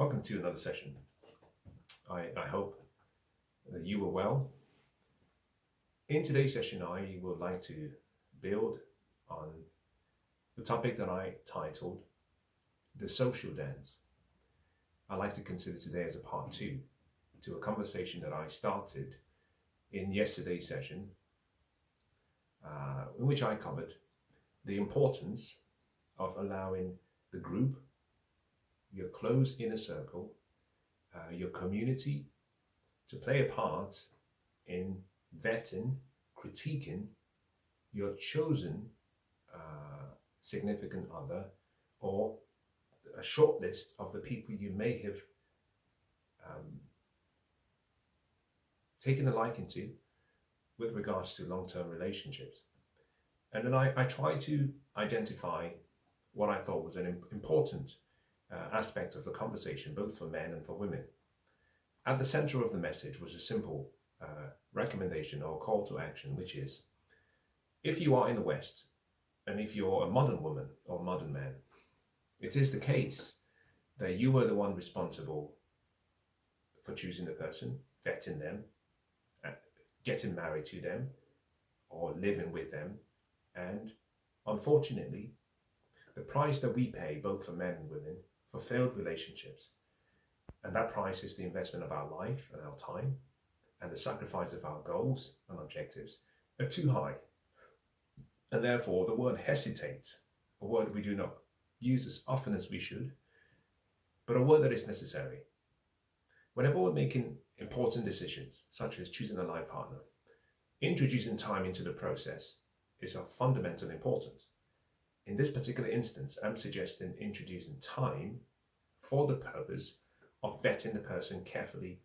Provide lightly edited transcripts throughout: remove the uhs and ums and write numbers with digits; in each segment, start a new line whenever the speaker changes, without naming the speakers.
Welcome to another session. I hope that you are well. In today's session, I would like to build on the topic that I titled The Social Dance. I like to consider today as a part two to a conversation that I started in yesterday's session, in which I covered the importance of allowing the group, your close inner circle, your community to play a part in vetting, critiquing your chosen significant other or a short list of the people you may have taken a liking to with regards to long-term relationships. And then I tried to identify what I thought was an important aspect of the conversation, both for men and for women. At the center of the message was a simple recommendation or call to action, which is, if you are in the West, and if you're a modern woman or modern man, it is the case that you were the one responsible for choosing the person, vetting them, getting married to them, or living with them. And unfortunately, the price that we pay, both for men and women, for failed relationships, and that price is the investment of our life and our time, and the sacrifice of our goals and objectives, are too high. And therefore, the word hesitate, a word we do not use as often as we should, but a word that is necessary. Whenever we're making important decisions, such as choosing a life partner, introducing time into the process is of fundamental importance. In this particular instance, I'm suggesting introducing time for the purpose of vetting the person carefully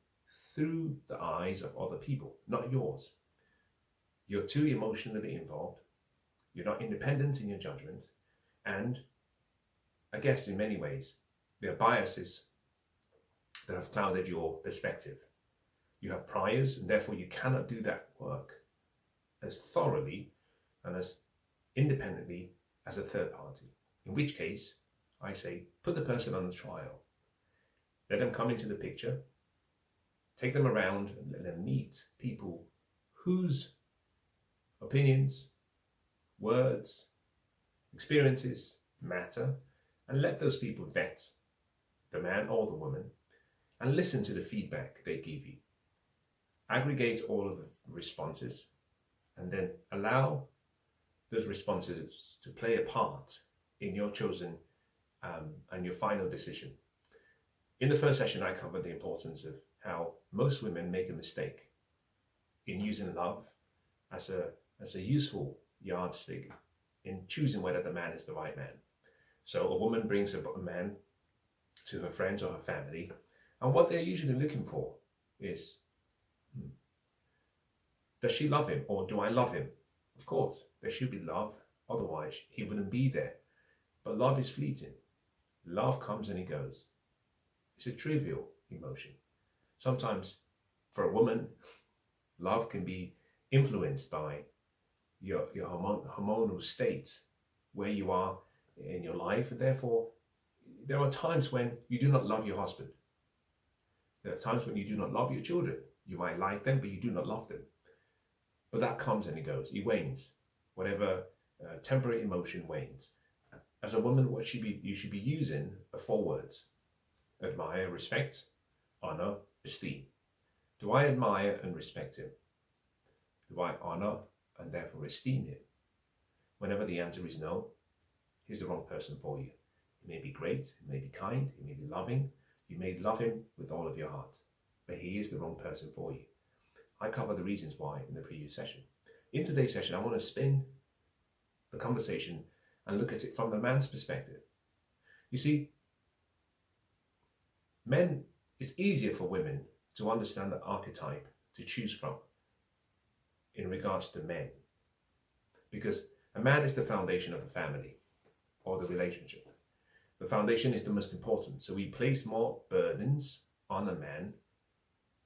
through the eyes of other people, not yours. You're too emotionally involved, you're not independent in your judgment, and I guess in many ways, there are biases that have clouded your perspective. You have priors, and therefore you cannot do that work as thoroughly and as independently as a third party. In which case, I say, put the person on the trial. Let them come into the picture, take them around, and let them meet people whose opinions, words, experiences matter, and let those people vet the man or the woman and listen to the feedback they give you. Aggregate all of the responses and then allow those responses to play a part in your chosen and your final decision. In the first session, I covered the importance of how most women make a mistake in using love as a useful yardstick in choosing whether the man is the right man. So a woman brings a man to her friends or her family, and what they're usually looking for is, does she love him or do I love him? Of course, there should be love, otherwise he wouldn't be there. But love is fleeting. Love comes and it goes. It's a trivial emotion. Sometimes for a woman, love can be influenced by your hormonal state, where you are in your life, and therefore there are times when you do not love your husband. There are times when you do not love your children. You might like them, but you do not love them. But that comes and it goes. It wanes. Whatever temporary emotion wanes. As a woman, you should be using are 4 words: admire, respect, honor, esteem. Do I admire and respect him? Do I honor and therefore esteem him? Whenever the answer is no, he's the wrong person for you. He may be great, he may be kind, he may be loving, you may love him with all of your heart, but he is the wrong person for you. I covered the reasons why in the previous session. In today's session, I want to spin the conversation and look at it from the man's perspective. You see, men, it's easier for women to understand the archetype to choose from in regards to men, because a man is the foundation of the family or the relationship. The foundation is the most important, so we place more burdens on a man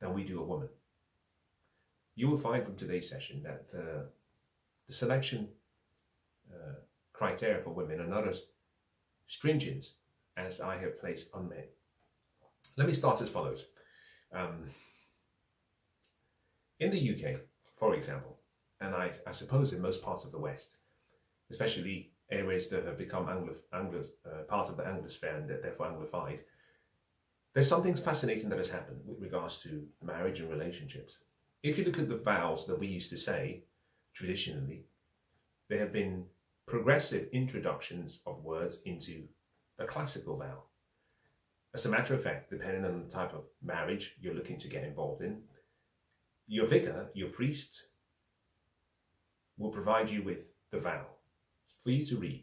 than we do a woman. You will find from today's session that the selection criteria for women are not as stringent as I have placed on men. Let me start as follows. Um, in the UK, for example, and I suppose in most parts of the West, especially areas that have become part of the Anglosphere and therefore Anglified, there's something fascinating that has happened with regards to marriage and relationships. If you look at the vows that we used to say traditionally, there have been progressive introductions of words into the classical vow. As a matter of fact, depending on the type of marriage you're looking to get involved in, your vicar, your priest, will provide you with the vow for you to read.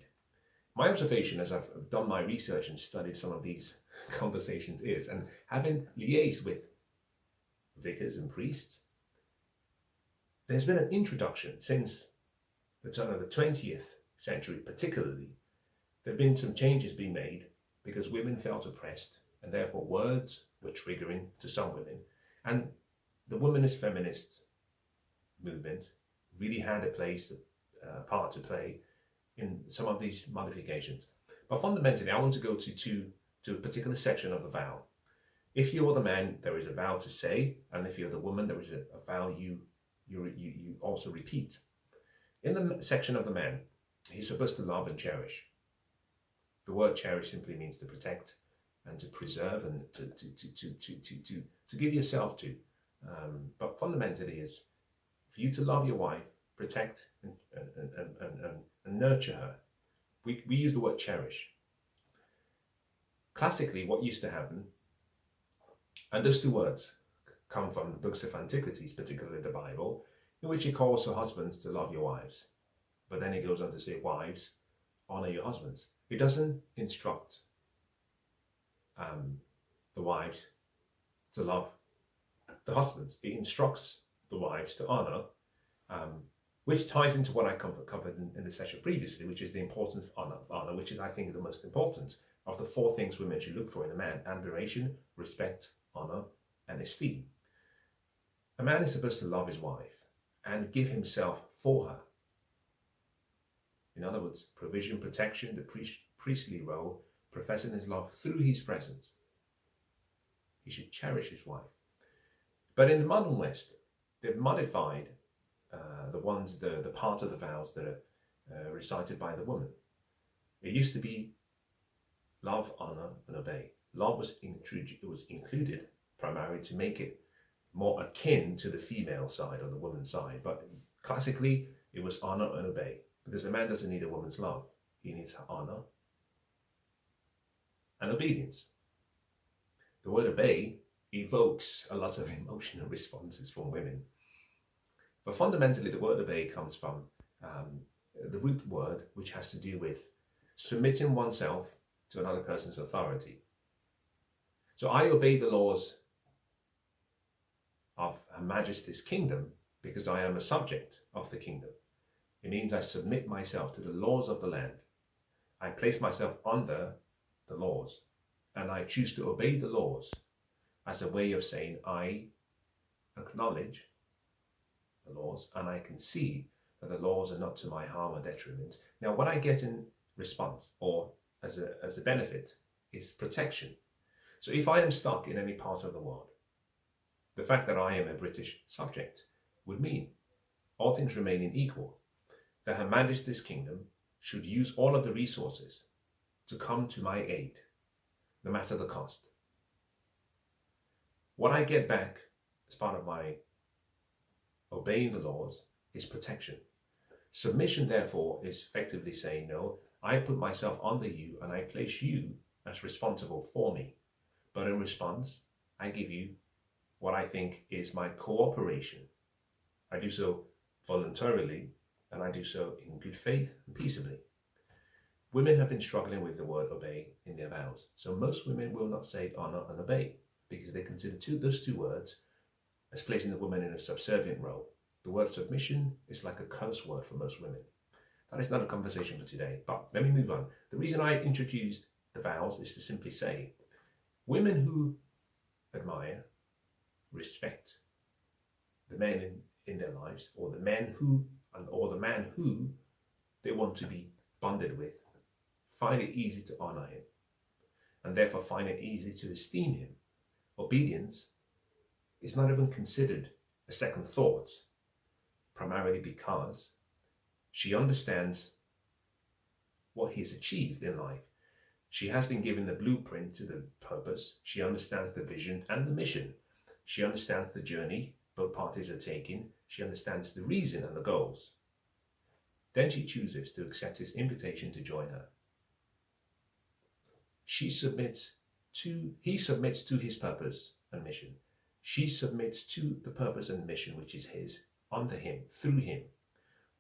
My observation as I've done my research and studied some of these conversations is, and having liaised with vicars and priests, there's been an introduction since the turn of the 20th century particularly. There have been some changes being made because women felt oppressed and therefore words were triggering to some women. And the womanist feminist movement really had a part to play in some of these modifications. But fundamentally, I want to go to a particular section of the vow. If you are the man, there is a vow to say, and if you're the woman, there is a vow you also repeat. In the section of the man, he's supposed to love and cherish. The word cherish simply means to protect and to preserve and to give yourself to. But fundamentally is for you to love your wife, protect and nurture her. We use the word cherish. Classically, what used to happen, and those two words come from the books of antiquities, particularly the Bible, in which he calls for husbands to love your wives. But then he goes on to say, wives, honor your husbands. He doesn't instruct the wives to love the husbands. He instructs the wives to honor, which ties into what I covered in the session previously, which is the importance of honor, which is, I think, the most important of the four things women should look for in a man: admiration, respect, honor, and esteem. A man is supposed to love his wife and give himself for her. In other words, provision, protection, the priestly role, professing his love through his presence. He should cherish his wife. But in the modern West, they've modified the part of the vows that are recited by the woman. It used to be love, honor, and obey. Love was included primarily to make it more akin to the female side or the woman's side. But classically, it was honor and obey, because a man doesn't need a woman's love. He needs her honor and obedience. The word obey evokes a lot of emotional responses from women. But fundamentally, the word obey comes from the root word, which has to do with submitting oneself to another person's authority. So I obey the laws of Her Majesty's kingdom because I am a subject of the kingdom. It means I submit myself to the laws of the land. I place myself under the laws, and I choose to obey the laws as a way of saying I acknowledge the laws and I can see that the laws are not to my harm or detriment. Now, what I get in response or as a benefit is protection. So if I am stuck in any part of the world, the fact that I am a British subject would mean, all things remaining equal, that Her Majesty's kingdom should use all of the resources to come to my aid, no matter the cost. What I get back as part of my obeying the laws is protection. Submission, therefore, is effectively saying, no, I put myself under you and I place you as responsible for me. But in response, I give you what I think is my cooperation. I do so voluntarily and I do so in good faith and peaceably. Women have been struggling with the word obey in their vows. So most women will not say honor and obey because they consider those two words as placing the woman in a subservient role. The word submission is like a curse word for most women. That is not a conversation for today, but let me move on. The reason I introduced the vows is to simply say, women who admire, respect the men in their lives, or the man who they want to be bonded with, find it easy to honor him, and therefore find it easy to esteem him. obedience is not even considered a second thought, primarily because she understands what he's achieved in life. She has been given the blueprint to the purpose. She understands the vision and the mission. She understands the journey both parties are taking. She understands the reason and the goals. Then she chooses to accept his invitation to join her. He submits to his purpose and mission. She submits to the purpose and mission which is his, under him, through him.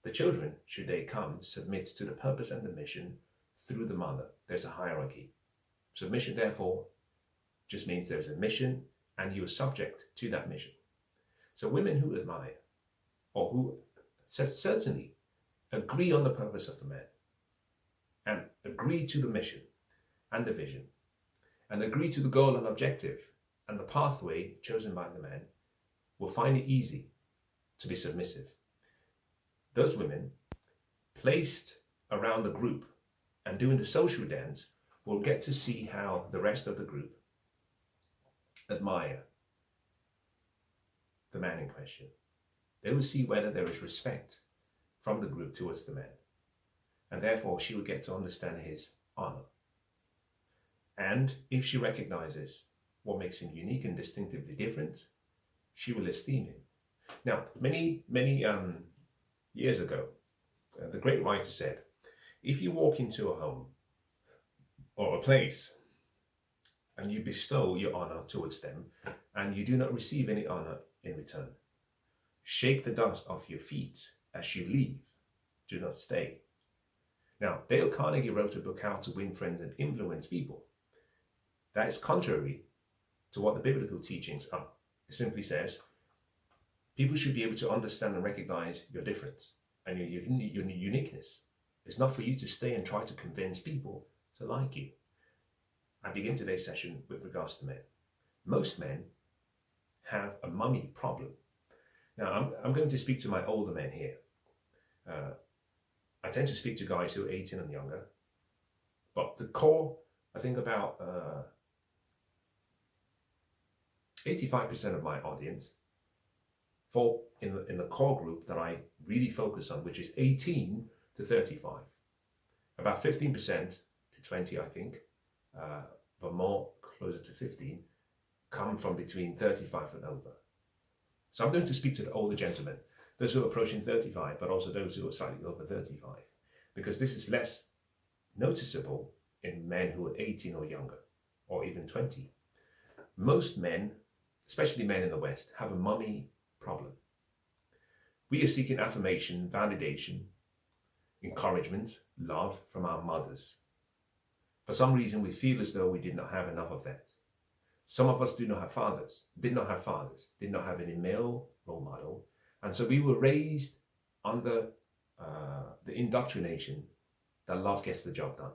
The children, should they come, submit to the purpose and the mission through the mother. There's a hierarchy. Submission, therefore, just means there's a mission and you are subject to that mission. So women who admire, or who certainly agree on the purpose of the man, and agree to the mission and the vision, and agree to the goal and objective and the pathway chosen by the man, will find it easy to be submissive. Those women, placed around the group and doing the social dance, will get to see how the rest of the group admire the man in question. They will see whether there is respect from the group towards the man, and therefore she will get to understand his honor. And if she recognizes what makes him unique and distinctively different, she will esteem him. Now, many years ago, the great writer said, if you walk into a home or a place and you bestow your honor towards them and you do not receive any honor in return, shake the dust off your feet as you leave. Do not stay. Now, Dale Carnegie wrote a book, How to Win Friends and Influence People. That is contrary to what the biblical teachings are. It simply says, people should be able to understand and recognize your difference and your uniqueness. It's not for you to stay and try to convince people to like you. I begin today's session with regards to men. Most men have a mummy problem. Now, I'm going to speak to my older men here. I tend to speak to guys who are 18 and younger, but the core, I think about 85% of my audience fall in the core group that I really focus on, which is 18 to 35. About 15% to 20, I think, but more closer to 15, come from between 35 and over. So I'm going to speak to the older gentlemen, those who are approaching 35, but also those who are slightly over 35, because this is less noticeable in men who are 18 or younger, or even 20. Most men, especially men in the West, have a mummy problem. We are seeking affirmation, validation, encouragement, love from our mothers. For some reason, we feel as though we did not have enough of that. Some of us did not have any male role model, and so we were raised under the indoctrination that love gets the job done.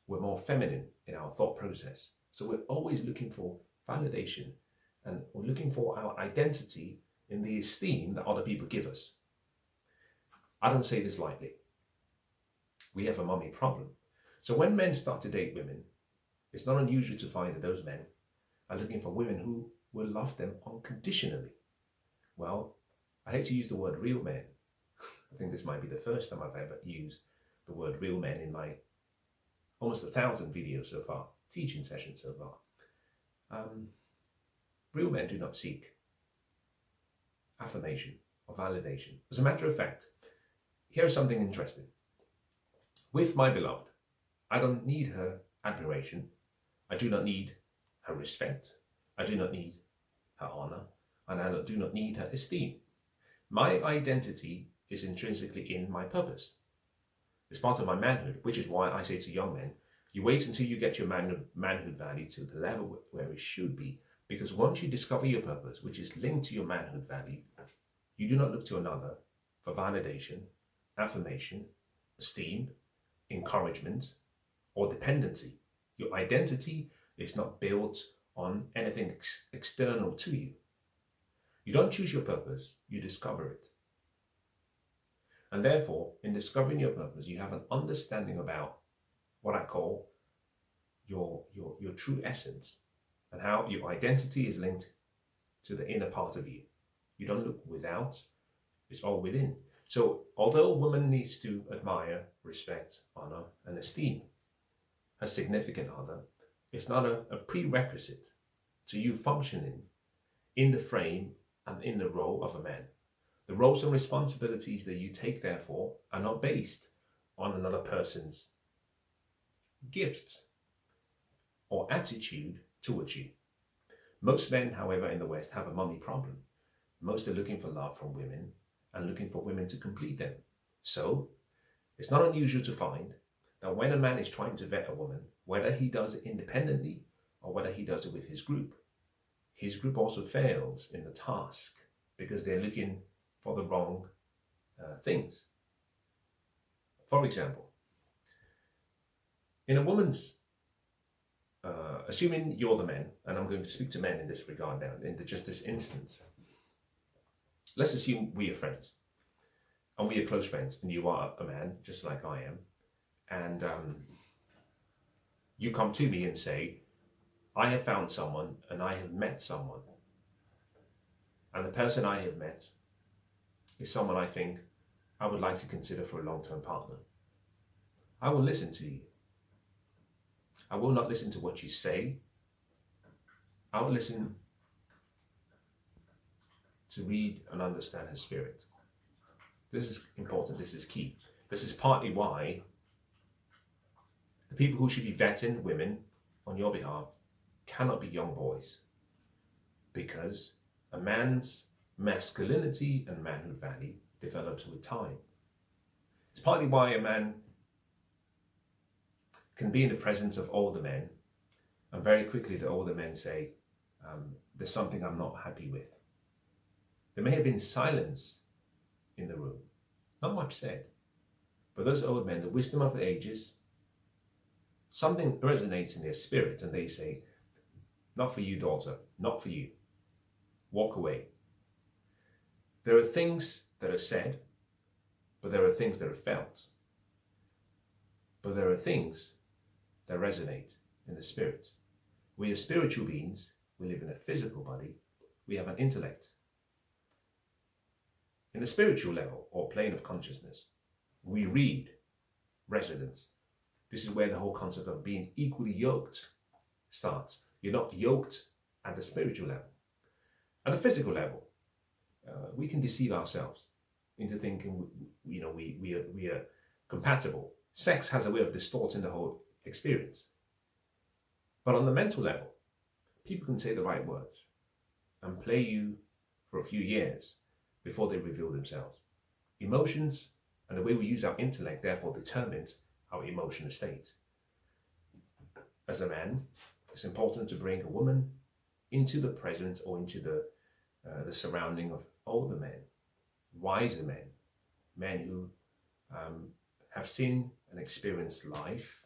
We're more feminine in our thought process, so we're always looking for validation, and we're looking for our identity in the esteem that other people give us. I don't say this lightly. We have a mummy problem. So when men start to date women, it's not unusual to find that those men are looking for women who will love them unconditionally. Well, I hate to use the word real men. I think this might be the first time I've ever used the word real men in my almost 1,000 videos so far, teaching sessions so far. Real men do not seek affirmation or validation. As a matter of fact, here's something interesting. With my beloved, I don't need her admiration. I do not need her respect. I do not need her honor. And I do not need her esteem. My identity is intrinsically in my purpose. It's part of my manhood, which is why I say to young men, you wait until you get your manhood value to the level where it should be. Because once you discover your purpose, which is linked to your manhood value, you do not look to another for validation, affirmation, esteem, encouragement, or dependency. Your identity is not built on anything external to you. You don't choose your purpose, you discover it. And therefore, in discovering your purpose, you have an understanding about what I call your true essence. and how your identity is linked to the inner part of you. You don't look without, it's all within. So although a woman needs to admire, respect, honor, and esteem her significant other, it's not a prerequisite to you functioning in the frame and in the role of a man. The roles and responsibilities that you take, therefore, are not based on another person's gift or attitude towards you. Most men, however, in the West have a mummy problem. Most are looking for love from women and looking for women to complete them. So, it's not unusual to find that when a man is trying to vet a woman, whether he does it independently or whether he does it with his group also fails in the task because they're looking for the wrong things. For example, in a woman's, assuming you're the man, and I'm going to speak to men in this regard now, in just this instance, let's assume we are friends, and we are close friends, and you are a man, just like I am, and you come to me and say, I have found someone, and I have met someone, and the person I have met is someone I think I would like to consider for a long-term partner. I will listen to you. I will not listen to what you say. I will listen to read and understand her spirit. This is important. This is key. This is partly why the people who should be vetting women on your behalf cannot be young boys, because a man's masculinity and manhood value develops with time. It's partly why a man can be in the presence of older men, and very quickly the older men say, there's something I'm not happy with. There may have been silence in the room, not much said, but those old men, the wisdom of the ages, something resonates in their spirit, and they say, not for you, daughter, not for you. Walk away. There are things that are said, but there are things that are felt. But there are things that resonate in the spirit. We are spiritual beings. We live in a physical body. We have an intellect. In the spiritual level or plane of consciousness, we read resonance. This is where the whole concept of being equally yoked starts. You're not yoked at the spiritual level. At the physical level, we can deceive ourselves into thinking, we are compatible. Sex has a way of distorting the whole experience. But on the mental level, people can say the right words and play you for a few years before they reveal themselves. Emotions and the way we use our intellect therefore determines our emotional state. As a man, it's important to bring a woman into the presence or into the surrounding of older men, wiser men, men who have seen and experienced life,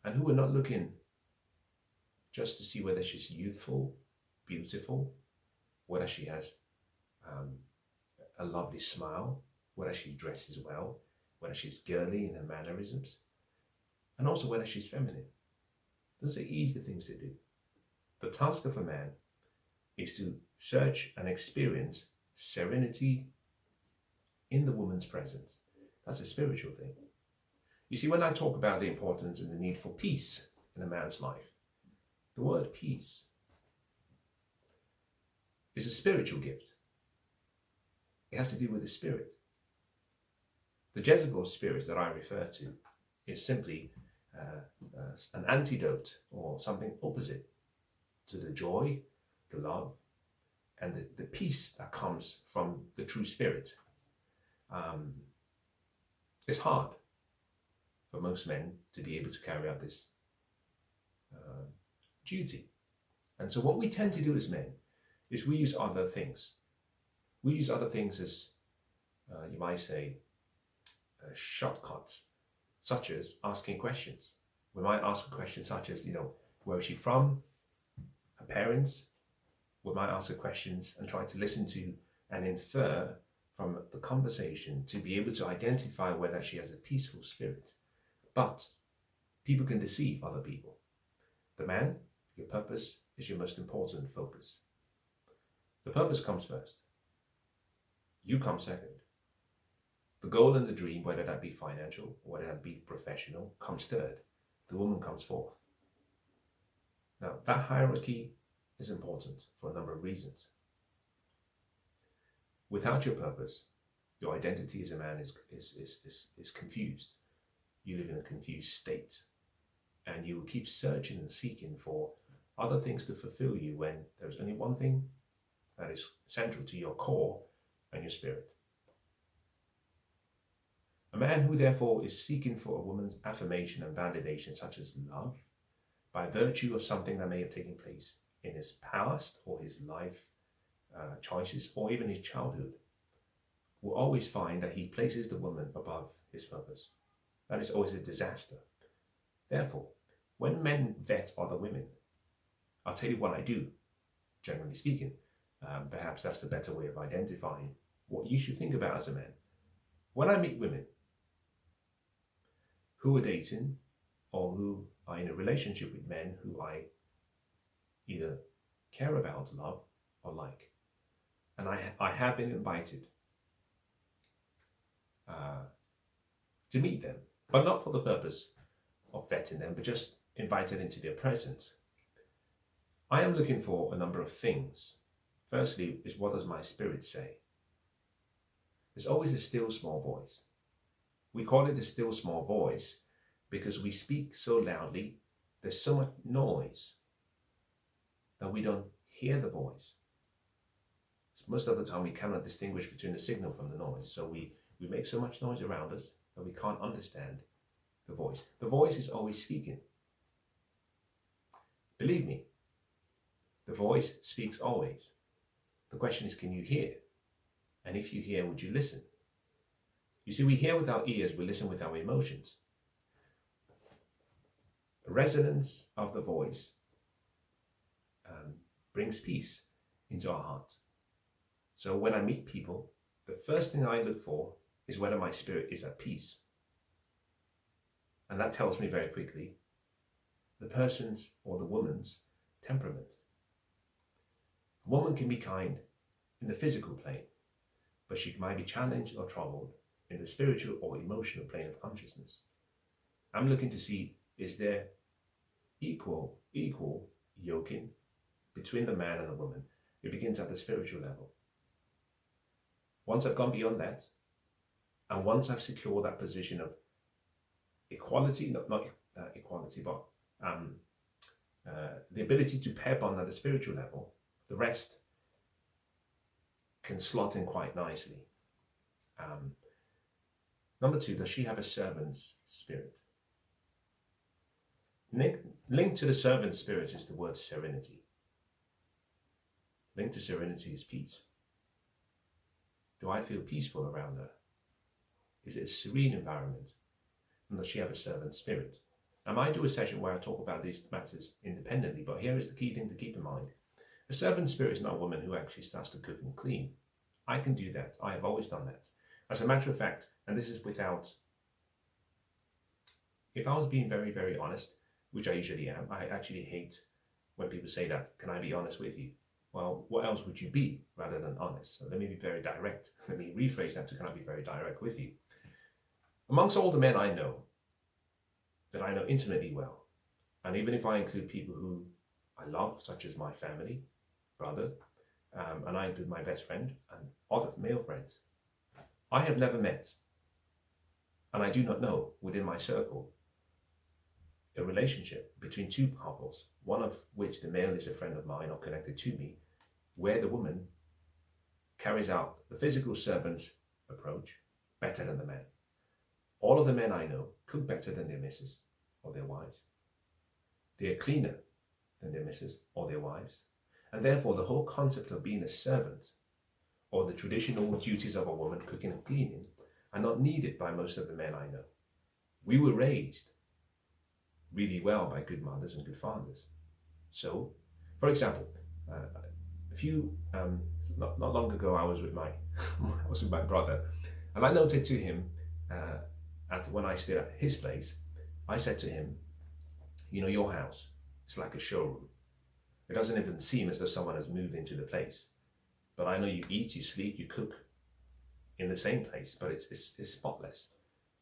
and who are not looking just to see whether she's youthful, beautiful, whether she has a lovely smile, whether she dresses well, whether she's girly in her mannerisms, and also whether she's feminine. Those are easy things to do. The task of a man is to search and experience serenity in the woman's presence. That's a spiritual thing. You see, when I talk about the importance and the need for peace in a man's life, the word peace is a spiritual gift. It has to do with the spirit. The Jezebel spirit that I refer to is simply an antidote or something opposite to the joy, the love, and the peace that comes from the true spirit. It's hard for most men to be able to carry out this duty. And so what we tend to do as men is we use other things. We use other things as, you might say, shortcuts, such as asking questions. We might ask a question such as, where is she from? Her parents? We might ask her questions and try to listen to and infer from the conversation to be able to identify whether she has a peaceful spirit. But people can deceive other people. The man, your purpose is your most important focus. The purpose comes first. You come second. The goal and the dream, whether that be financial, whether that be professional, comes third. The woman comes fourth. Now, that hierarchy is important for a number of reasons. Without your purpose, your identity as a man is confused. You live in a confused state, and you will keep searching and seeking for other things to fulfill you when there's only one thing that is central to your core and your spirit. A man who therefore is seeking for a woman's affirmation and validation, such as love, by virtue of something that may have taken place in his past or his life choices or even his childhood, will always find that he places the woman above his purpose. That is always a disaster. Therefore, when men vet other women, I'll tell you what I do, generally speaking. Perhaps that's the better way of identifying what you should think about as a man. When I meet women who are dating or who are in a relationship with men who I either care about, love, or like, and I have been invited to meet them, but not for the purpose of vetting them, but just invited into their presence, I am looking for a number of things. Firstly, is what does my spirit say? There's always a still small voice. We call it the still small voice because we speak so loudly, there's so much noise that we don't hear the voice. So most of the time we cannot distinguish between the signal from the noise. So we make so much noise around us that we can't understand the voice. The voice is always speaking. Believe me, the voice speaks always. The question is, can you hear? And if you hear, would you listen? You see, we hear with our ears, we listen with our emotions. The resonance of the voice brings peace into our hearts. So when I meet people, the first thing I look for is whether my spirit is at peace. And that tells me very quickly the person's or the woman's temperament. A woman can be kind in the physical plane, but she might be challenged or troubled in the spiritual or emotional plane of consciousness. I'm looking to see, is there equal yoking between the man and the woman? It begins at the spiritual level. Once I've gone beyond that, and once I've secured that position of equality, not equality, but the ability to pair bond at the spiritual level, the rest can slot in quite nicely. Number two, does she have a servant's spirit? Linked to the servant's spirit is the word serenity. Linked to serenity is peace. Do I feel peaceful around her? Is it a serene environment? And does she have a servant spirit? I might do a session where I talk about these matters independently, but here is the key thing to keep in mind. A servant spirit is not a woman who actually starts to cook and clean. I can do that. I have always done that. As a matter of fact, and this is without, if I was being very, very honest, which I usually am, I actually hate when people say that. Can I be honest with you? Well, what else would you be rather than honest? So let me be very direct. Let me rephrase that to can I be very direct with you? Amongst all the men I know, that I know intimately well, and even if I include people who I love, such as my family, brother, and I include my best friend and other male friends, I have never met, and I do not know within my circle, a relationship between two couples, one of which the male is a friend of mine or connected to me, where the woman carries out the physical servant's approach better than the man. All of the men I know cook better than their missus or their wives. They are cleaner than their missus or their wives. And therefore the whole concept of being a servant or the traditional duties of a woman cooking and cleaning are not needed by most of the men I know. We were raised really well by good mothers and good fathers. So, for example, not long ago, I was with my brother, and I noted to him when I stayed at his place, I said to him, you know, your house is like a showroom. It doesn't even seem as though someone has moved into the place. But I know you eat, you sleep, you cook in the same place, but it's spotless.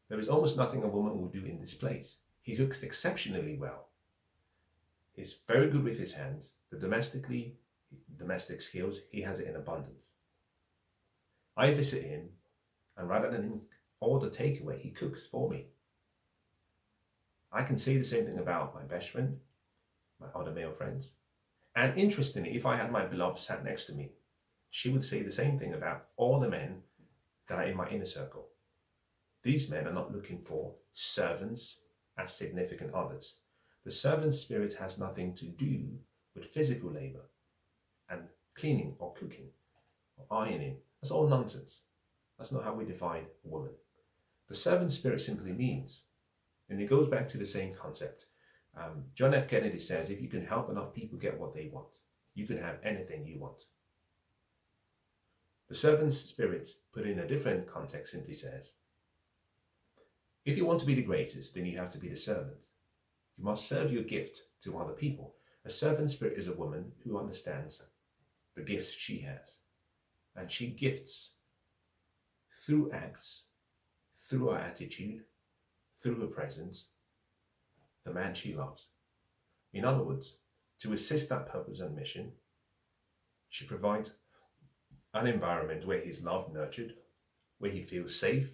There is almost nothing a woman will do in this place. He cooks exceptionally well. He's very good with his hands. The domestic skills, he has it in abundance. I visit him, and rather than him order takeaway, he cooks for me. I can say the same thing about my best friend, my other male friends. And interestingly, if I had my beloved sat next to me, she would say the same thing about all the men that are in my inner circle. These men are not looking for servants as significant others. The servant spirit has nothing to do with physical labor and cleaning or cooking or ironing. That's all nonsense. That's not how we define a woman. The servant spirit simply means, and it goes back to the same concept. John F. Kennedy says, if you can help enough people get what they want, you can have anything you want. The servant spirit, put in a different context, simply says, if you want to be the greatest, then you have to be the servant. You must serve your gift to other people. A servant spirit is a woman who understands the gifts she has. And she gifts through acts, through her attitude, through her presence, the man she loves. In other words, to assist that purpose and mission, she provides an environment where he's loved, nurtured, where he feels safe,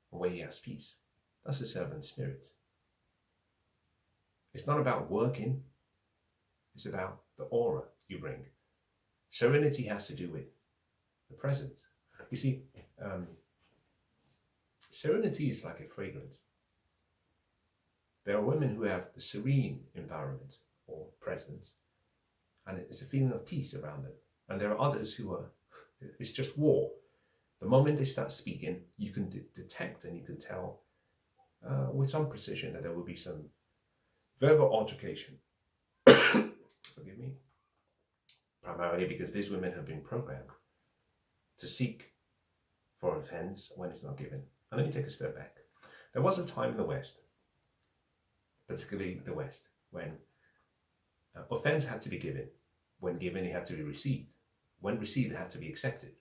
and where he has peace. That's a servant spirit. It's not about working, it's about the aura you bring. Serenity has to do with the presence. You see, serenity is like a fragrance. There are women who have the serene environment or presence, and it's a feeling of peace around them. And there are others who are, it's just war. The moment they start speaking, you can detect and you can tell with some precision that there will be some verbal altercation. Forgive me. Primarily because these women have been programmed to seek for offense when it's not given. And let me take a step back. There was a time in the West, particularly the West, when offense had to be given. When given, it had to be received. When received, it had to be accepted.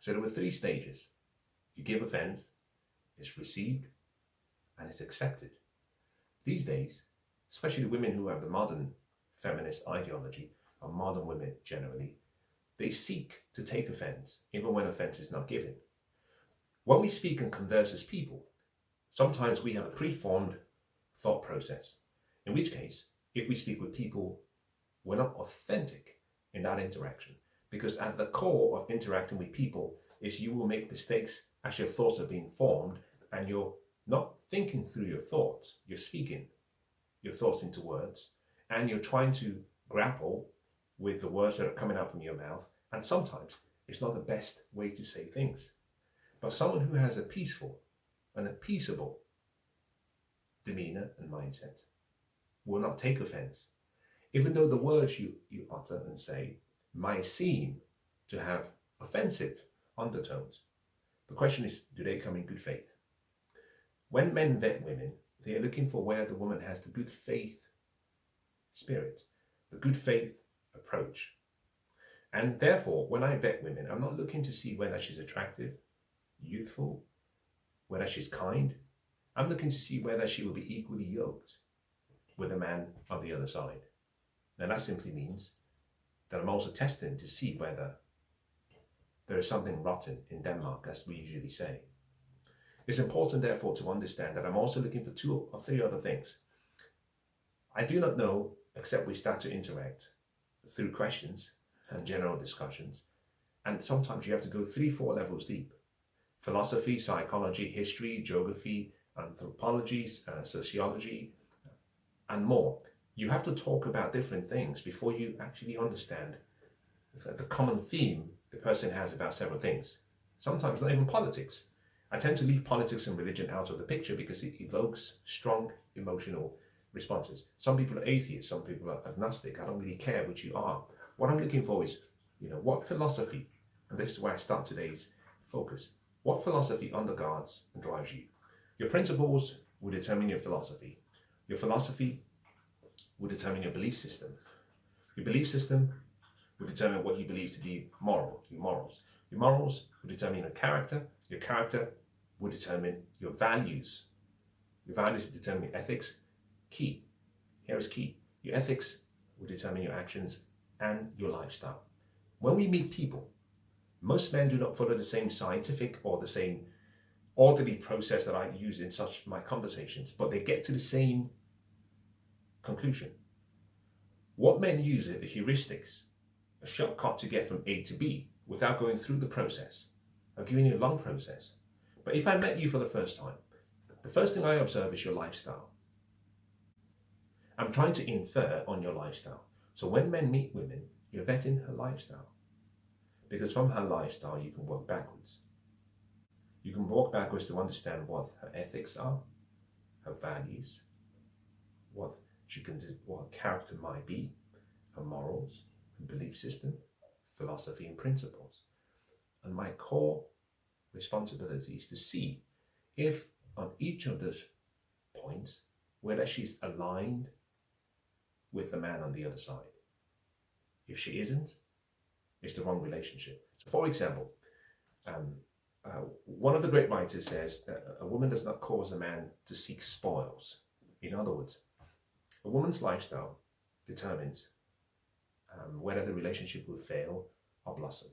So there were 3 stages. You give offense, it's received, and it's accepted. These days, especially the women who have the modern feminist ideology, or modern women generally, they seek to take offense, even when offense is not given. When we speak and converse as people, sometimes we have a preformed thought process, in which case, if we speak with people, we're not authentic in that interaction, because at the core of interacting with people is you will make mistakes as your thoughts are being formed, and you're not thinking through your thoughts, you're speaking your thoughts into words, and you're trying to grapple with the words that are coming out from your mouth, and sometimes it's not the best way to say things. But someone who has a peaceful and a peaceable demeanor and mindset will not take offense, even though the words you utter and say might seem to have offensive undertones. The question is, do they come in good faith? When men vet women, they are looking for where the woman has the good faith spirit, the good faith approach. And therefore, when I vet women, I'm not looking to see whether she's attractive, youthful, whether she's kind. I'm looking to see whether she will be equally yoked with a man on the other side. Now that simply means that I'm also testing to see whether there is something rotten in Denmark, as we usually say. It's important, therefore, to understand that I'm also looking for 2 or 3 other things. I do not know, except we start to interact through questions and general discussions. And sometimes you have to go 3-4 levels deep. Philosophy, psychology, history, geography, anthropology, sociology, and more. You have to talk about different things before you actually understand the common theme the person has about several things. Sometimes not even politics. I tend to leave politics and religion out of the picture because it evokes strong emotional responses. Some people are atheists, some people are agnostic. I don't really care which you are. What I'm looking for is, what philosophy, and this is where I start today's focus, what philosophy undergirds and drives you? Your principles will determine your philosophy. Your philosophy will determine your belief system. Your belief system will determine what you believe to be moral, your morals. Your morals will determine your character. Your character will determine your values. Your values will determine your ethics. Key. Here is key. Your ethics will determine your actions and your lifestyle. When we meet people, most men do not follow the same scientific or the same orderly process that I use in such my conversations, but they get to the same conclusion. What men use are the heuristics, a shortcut to get from A to B without going through the process. I've given you a long process. But if I met you for the first time, the first thing I observe is your lifestyle. I'm trying to infer on your lifestyle. So when men meet women, you're vetting her lifestyle. Because from her lifestyle, you can work backwards. You can walk backwards to understand what her ethics are, her values, what character might be, her morals, her belief system, philosophy and principles. And my core responsibility is to see if on each of those points, whether she's aligned with the man on the other side. If she isn't, it's the wrong relationship. So for example, one of the great writers says that a woman does not cause a man to seek spoils. In other words, a woman's lifestyle determines whether the relationship will fail or blossom.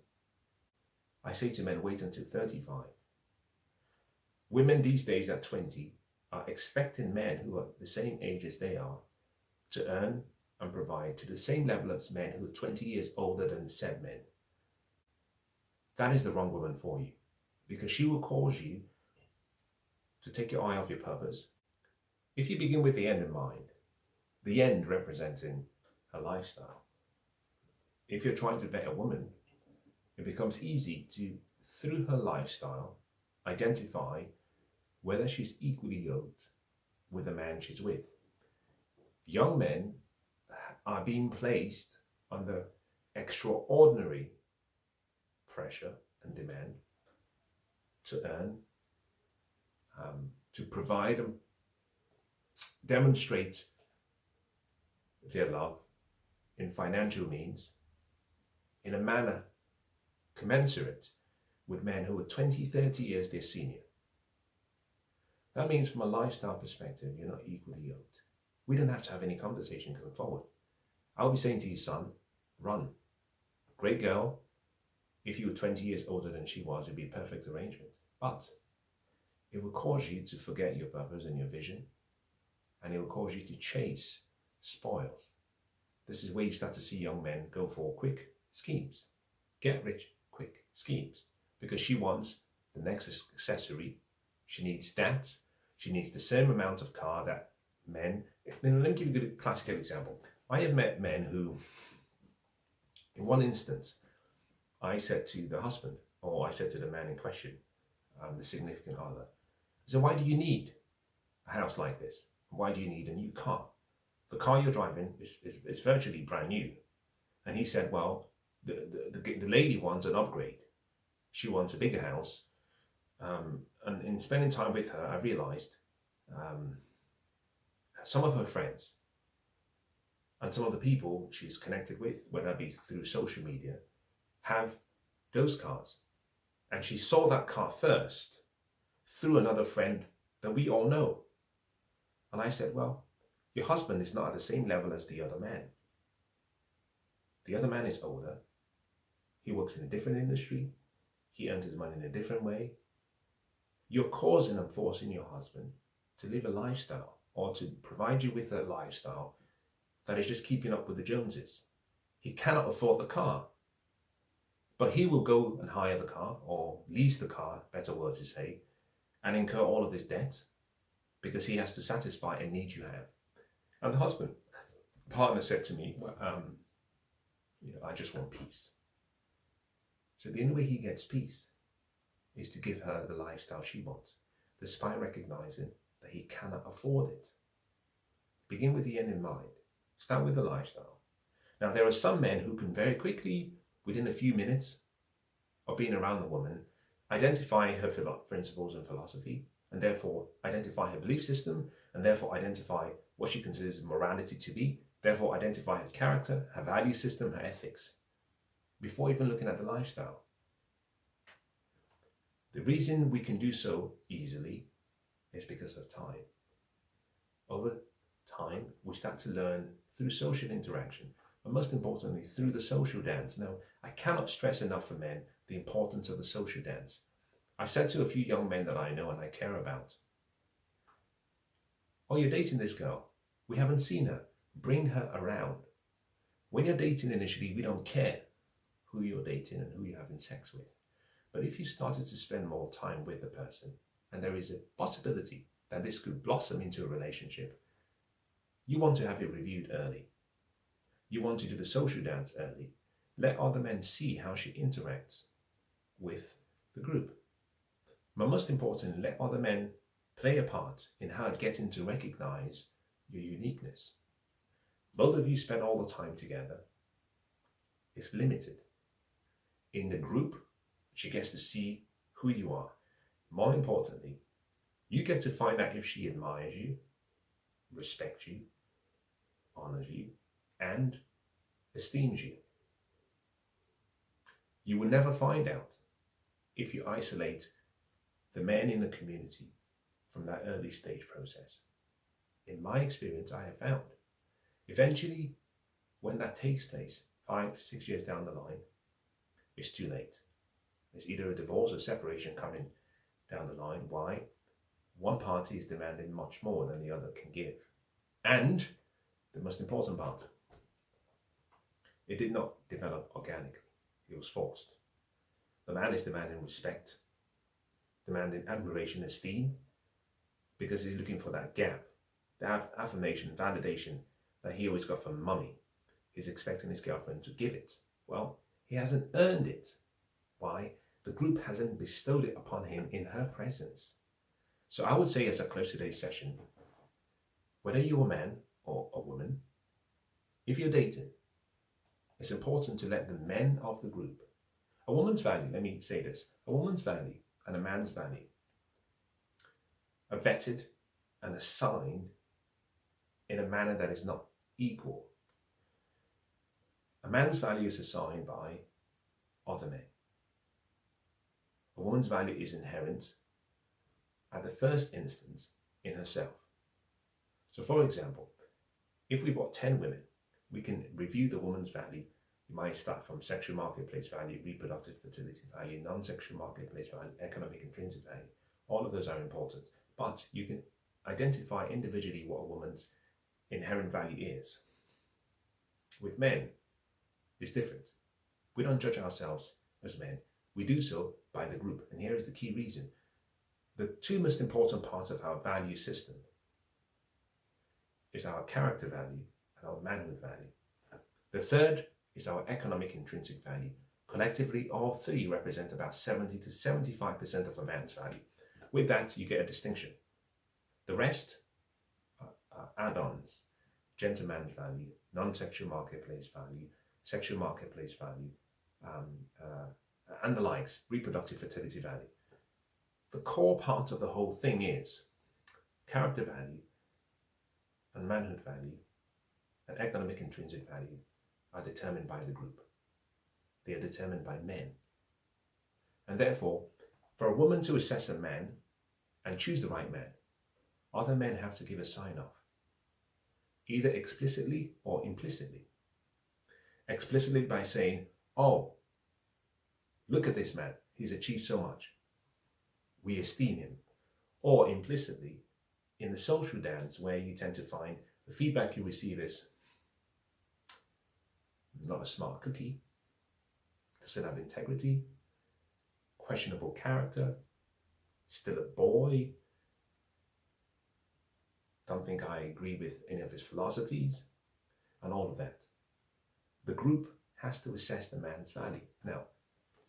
I say to men, wait until 35. Women these days at 20 are expecting men who are the same age as they are to earn and provide to the same level as men who are 20 years older than said men. That is the wrong woman for you, because she will cause you to take your eye off your purpose. If you begin with the end in mind, the end representing her lifestyle, if you're trying to vet a woman, it becomes easy to, through her lifestyle, identify whether she's equally yoked with the man she's with. Young men are being placed under extraordinary pressure and demand to earn, to provide and demonstrate their love in financial means in a manner commensurate with men who are 20, 30 years their senior. That means from a lifestyle perspective, you're not equally yoked. We don't have to have any conversation going forward. I'll be saying to you, son, run. Great girl. If you were 20 years older than she was, it'd be a perfect arrangement. But it will cause you to forget your purpose and your vision, and it will cause you to chase spoils. This is where you start to see young men go for quick schemes. Get rich quick schemes. Because she wants the next accessory. She needs that. She needs the same amount of car that men. Then let me give you a classical example. I have met men who, in one instance, I said to the husband, or I said to the man in question, the significant other, I said, why do you need a house like this? Why do you need a new car? The car you're driving is virtually brand new. And he said, well, the lady wants an upgrade. She wants a bigger house. And in spending time with her, I realized some of her friends and some of the people she's connected with, whether it be through social media, have those cars. And she saw that car first through another friend that we all know. And I said, well, your husband is not at the same level as the other man. The other man is older. He works in a different industry. He earns his money in a different way. You're causing and forcing your husband to live a lifestyle or to provide you with a lifestyle that is just keeping up with the Joneses. He cannot afford the car, but he will go and hire the car or lease the car, better word to say, and incur all of this debt because he has to satisfy a need you have. And the husband, partner said to me, well, I just want peace. So the only way he gets peace is to give her the lifestyle she wants, despite recognizing that he cannot afford it. Begin with the end in mind. Start with the lifestyle. Now, there are some men who can very quickly, within a few minutes of being around the woman, identify her principles and philosophy, and therefore identify her belief system, and therefore identify what she considers morality to be. Therefore, identify her character, her value system, her ethics, before even looking at the lifestyle. The reason we can do so easily is because of time. Over time, we start to learn through social interaction, but most importantly, through the social dance. Now, I cannot stress enough for men the importance of the social dance. I said to a few young men that I know and I care about, "Oh, you're dating this girl. We haven't seen her. Bring her around." When you're dating initially, we don't care who you're dating and who you're having sex with. But if you started to spend more time with the person, and there is a possibility that this could blossom into a relationship, you want to have it reviewed early. You want to do the social dance early. Let other men see how she interacts with the group. But most importantly, let other men play a part in how getting to recognize your uniqueness. Both of you spend all the time together. It's limited. In the group, she gets to see who you are. More importantly, you get to find out if she admires you, respects you, honors you, and esteems you. You will never find out if you isolate the men in the community from that early stage process. In my experience, I have found eventually, when that takes place, 5, 6 years down the line, it's too late. There's either a divorce or separation coming down the line. Why? One party is demanding much more than the other can give. And the most important part, it did not develop organically. It was forced. The man is demanding respect, demanding admiration, esteem, because he's looking for that gap, that affirmation, validation that he always got from mummy. He's expecting his girlfriend to give it. Well, he hasn't earned it. Why? The group hasn't bestowed it upon him in her presence. So I would say, as I close today's session, whether you're a man or a woman, if you're dating, it's important to let the men of the group, a woman's value, let me say this, a woman's value and a man's value are vetted and assigned in a manner that is not equal. A man's value is assigned by other men. A woman's value is inherent at the first instance in herself. So for example, if we brought 10 women, we can review the woman's value. You might start from sexual marketplace value, reproductive fertility value, non-sexual marketplace value, economic intrinsic value. All of those are important, but you can identify individually what a woman's inherent value is. With men, it's different. We don't judge ourselves as men. We do so by the group. And here is the key reason. The two most important parts of our value system is our character value and our manhood value. The third is our economic intrinsic value. Collectively, all three represent about 70 to 75% of a man's value. With that, you get a distinction. The rest are add-ons. Gentleman's value, non-sexual marketplace value, sexual marketplace value, and the likes, reproductive fertility value. The core part of the whole thing is character value and manhood value and economic intrinsic value are determined by the group. They are determined by men. And therefore, for a woman to assess a man and choose the right man, other men have to give a sign-off, either explicitly or implicitly. Explicitly by saying, "Oh, look at this man, he's achieved so much. We esteem him." Or implicitly, in the social dance, where you tend to find the feedback you receive is, "Not a smart cookie, doesn't have integrity, questionable character, still a boy, don't think I agree with any of his philosophies," and all of that. The group has to assess the man's value. Now,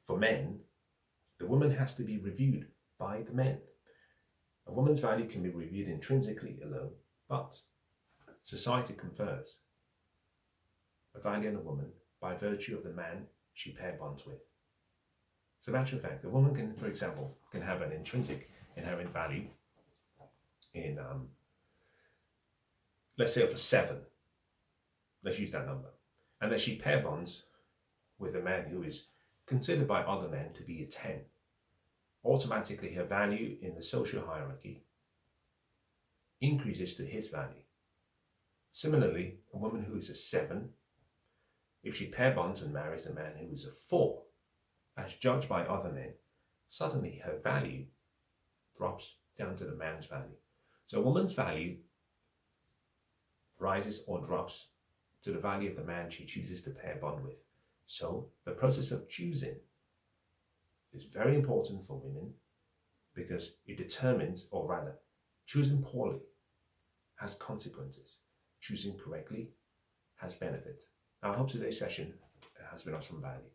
for men, the woman has to be reviewed by the men. A woman's value can be reviewed intrinsically alone, but society confers a value on a woman by virtue of the man she pair bonds with. So, matter of fact, a woman can, for example, can have an intrinsic inherent value in, let's say, of a 7. let's use that number, and that she pair bonds with a man who is considered by other men to be a 10, automatically her value in the social hierarchy increases to his value. Similarly, a woman who is a 7, if she pair bonds and marries a man who is a 4, as judged by other men, suddenly her value drops down to the man's value. So a woman's value rises or drops to the value of the man she chooses to pair bond with. So the process of choosing is very important for women because it determines, or rather, choosing poorly has consequences. Choosing correctly has benefits. I hope today's session has been of some value.